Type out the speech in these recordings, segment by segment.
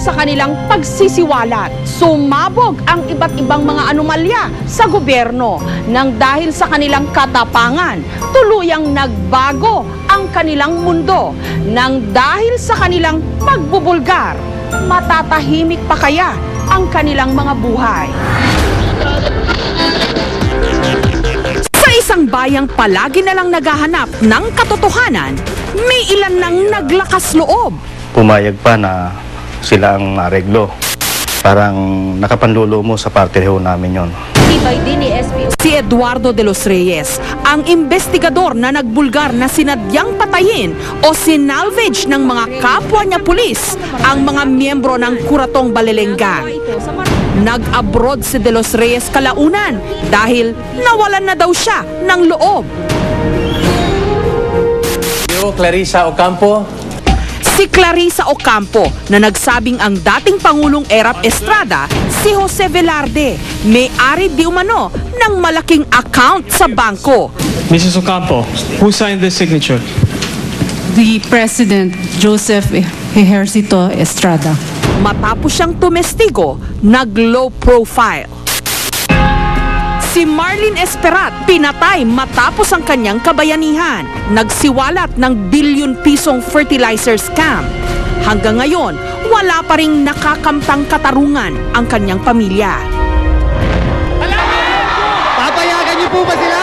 sa kanilang pagsisiwalat. Sumabog ang iba't ibang mga anomalya sa gobyerno nang dahil sa kanilang katapangan, tuluyang nagbago ang kanilang mundo nang dahil sa kanilang pagbubulgar. Matatahimik pa kaya ang kanilang mga buhay? Sa isang bayang palagi na lang naghahanap ng katotohanan, may ilan nang naglakas loob. Pumayag pa na sila ang areglo. Parang nakapanlulo mo sa parte ho namin yon. Si Eduardo de los Reyes, ang investigador na nagbulgar na sinadyang patayin o sinalvage ng mga kapwa niya pulis ang mga miyembro ng Kuratong Balelengga. Nag-abroad si de los Reyes kalaunan dahil nawalan na daw siya ng loob. Clarissa Ocampo. Si Clarissa Ocampo na nagsabing ang dating Pangulong Erap Estrada, si Jose Velarde, may-ari di umano ng malaking account sa bangko. Mrs. Ocampo, who signed this signature? The President, Joseph Ejercito Estrada. Matapos siyang tumestigo, nag-low profile. Si Marlene Esperat pinatay matapos ang kanyang kabayanihan. Nagsiwalat ng bilyon-pisong fertilizer scam. Hanggang ngayon, wala pa ring nakakamtang katarungan ang kanyang pamilya. Papayagan niyo po ba sila?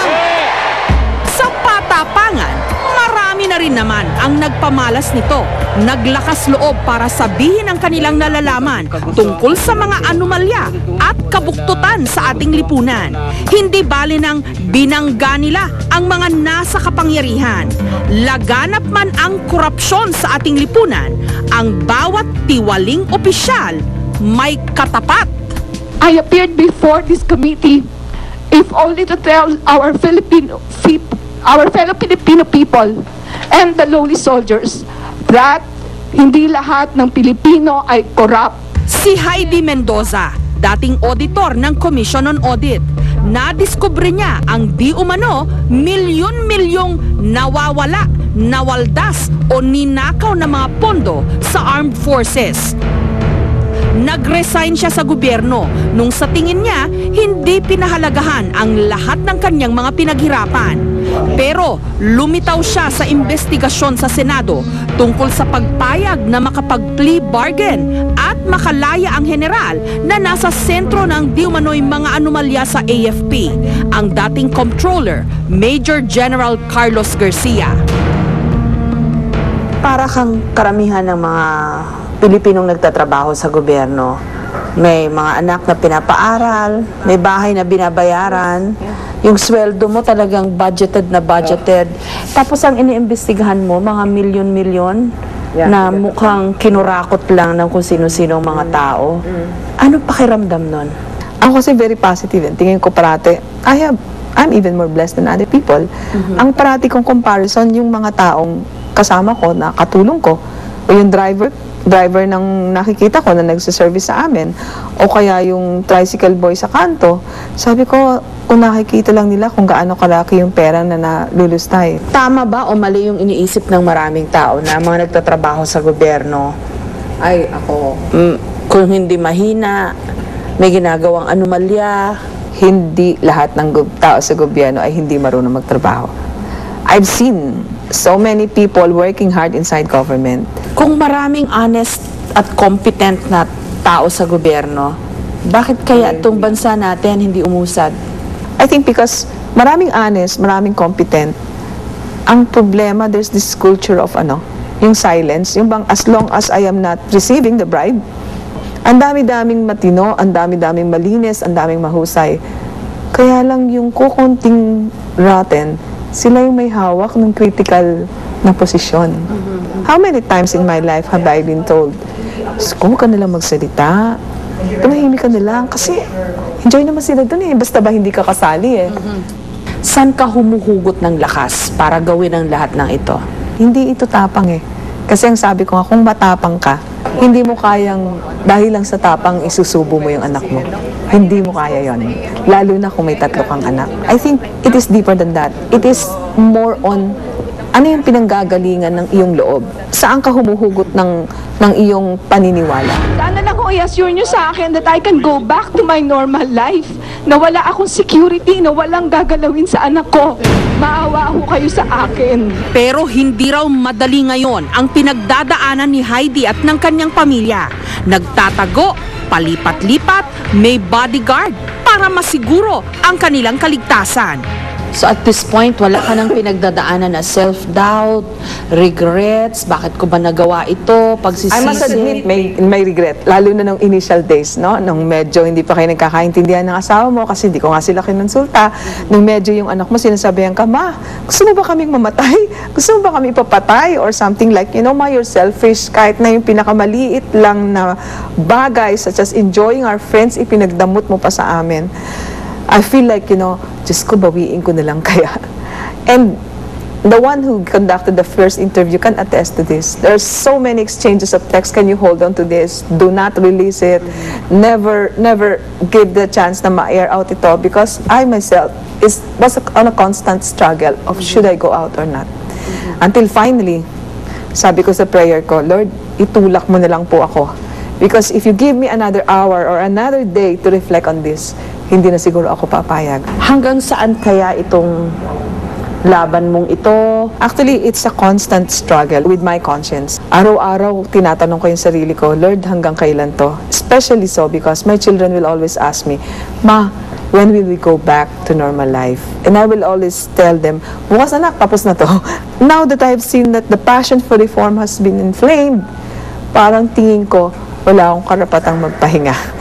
Sa patapangan, marami na rin naman ang nagpamalas nito. Naglakas loob para sabihin ang kanilang nalalaman tungkol sa mga anomalya at kabuktutan sa ating lipunan. Hindi bali nang binangga nila ang mga nasa kapangyarihan. Laganap man ang korupsyon sa ating lipunan, ang bawat tiwaling opisyal may katapat. I appeared before this committee if only to tell our fellow Filipino people and the lowly soldiers that hindi lahat ng Pilipino ay corrupt. Si Heidi Mendoza, dating auditor ng Commission on Audit, nadiskubre niya ang di umano milyon-milyong nawawala, nawaldas o ninakaw na mga pondo sa armed forces. Nag-resign siya sa gobyerno nung sa tingin niya hindi pinahalagahan ang lahat ng kanyang mga pinaghirapan. Pero lumitaw siya sa investigasyon sa Senado tungkol sa pagpayag na makapag-plea bargain at makalaya ang general na nasa sentro ng di umano'y mga anomalya sa AFP, ang dating comptroller, Major General Carlos Garcia. Para kang karamihan ng mga Pilipinong nagtatrabaho sa gobyerno. May mga anak na pinapaaral, may bahay na binabayaran, yung sweldo mo talagang budgeted na budgeted. Tapos ang iniimbestigahan mo, mga milyon-milyon na mukhang kinurakot lang ng kung sino-sino mga tao. Ano pakiramdam nun? Ako kasi very positive. Tingin ko parate, I'm even more blessed than other people. Ang parati kong comparison, yung mga taong kasama ko, na katulong ko, o yung driver ng nakikita ko na nagsiservice sa amin, o kaya yung tricycle boy sa kanto, sabi ko, kung nakikita lang nila kung gaano kalaki yung pera na nalulustay. Tama ba o mali yung iniisip ng maraming tao na mga nagtatrabaho sa gobyerno? Ay, ako, kung hindi mahina, may ginagawang anomalya. Hindi lahat ng tao sa gobyerno ay hindi marunong magtrabaho. I've seen so many people working hard inside government. Kung maraming honest at competent na tao sa gobyerno, bakit kaya itong bansa natin hindi umusad? I think because maraming honest, maraming competent. Ang problema, there's this culture of yung silence, yung bang as long as I am not receiving the bribe, ang dami-daming matino, ang dami-daming malinis, ang daming mahusay. Kaya lang yung kukunting rotten, sila yung may hawak ng critical na posisyon. How many times in my life have I been told, huwag ka nilang magsalita, tumahimik ka nilang, kasi enjoy naman sila dun basta ba hindi ka kasali Saan ka humuhugot ng lakas para gawin ang lahat ng ito? Hindi ito tapang Kasi ang sabi ko nga, kung matapang ka, hindi mo kayang, dahil lang sa tapang, isusubo mo yung anak mo. Hindi mo kaya yon. Lalo na kung may 3 kang anak. I think it is deeper than that. It is more on Ano yung pinanggagalingan ng iyong loob? Saan ka humuhugot ng iyong paniniwala? Sana lang ho i-assure nyo sa akin that I can go back to my normal life. Na wala akong security, na walang gagalawin sa anak ko. Maawa ho kayo sa akin. Pero hindi raw madali ngayon ang pinagdadaanan ni Heidi at ng kanyang pamilya. Nagtatago, palipat-lipat, may bodyguard para masiguro ang kanilang kaligtasan. So at this point, wala ka nang pinagdadaanan na self-doubt, regrets, bakit ko ba nagawa ito, pagsisisi? I must admit, may regret. Lalo na nung initial days, no? Nung medyo hindi pa kayo nagkakaintindihan ng asawa mo kasi hindi ko nga sila kinonsulta. Nung medyo yung anak mo sinasabihan ka, Ma, gusto mo ba kaming mamatay? Gusto mo ba kami ipapatay? Or something like, you know, Ma, you're selfish. Kahit na yung pinakamaliit lang na bagay such as enjoying our friends, ipinagdamot mo pa sa amin. I feel like, you know, Diyos ko, bawiin ko na lang kaya. And the one who conducted the first interview can attest to this. There's so many exchanges of text. Can you hold on to this? Do not release it. Never give the chance na ma-air out ito because I myself was on a constant struggle of should I go out or not. Until finally, sabi ko sa prayer ko, Lord, itulak mo na lang po ako. Because if you give me another hour or another day to reflect on this, hindi na siguro ako papayag. Hanggang saan kaya itong laban mong ito? Actually, it's a constant struggle with my conscience. Araw-araw, tinatanong ko yung sarili ko, Lord, hanggang kailan to? Especially so because my children will always ask me, Ma, when will we go back to normal life? And I will always tell them, bukas anak, tapos na to. Now that I've seen that the passion for reform has been inflamed, parang tingin ko, wala akong karapatang magpahinga.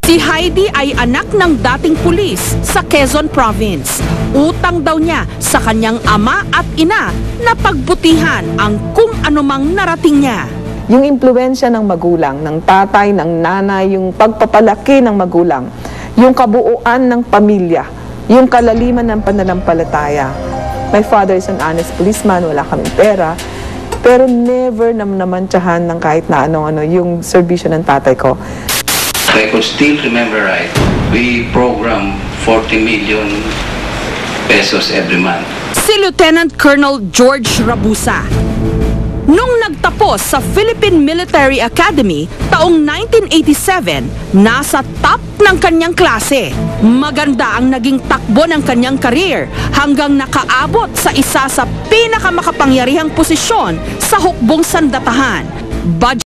Si Heidi ay anak ng dating pulis sa Quezon Province. Utang daw niya sa kanyang ama at ina na pagbutihan ang kung anumang narating niya. Yung impluwensya ng magulang, ng tatay, ng nanay, yung pagpapalaki ng magulang, yung kabuuan ng pamilya, yung kalaliman ng pananampalataya. My father is an honest policeman, wala kaming pera, pero never namantsahan ng kahit na ano-ano yung serbisyo ng tatay ko. If I could still remember right, we program 40 million pesos every month. Si Lieutenant Colonel George Rabusa. Nung nagtapos sa Philippine Military Academy taong 1987, nasa top ng kanyang klase. Maganda ang naging takbo ng kanyang career hanggang nakaabot sa isa sa pinakamakapangyarihang posisyon sa hukbong sandatahan.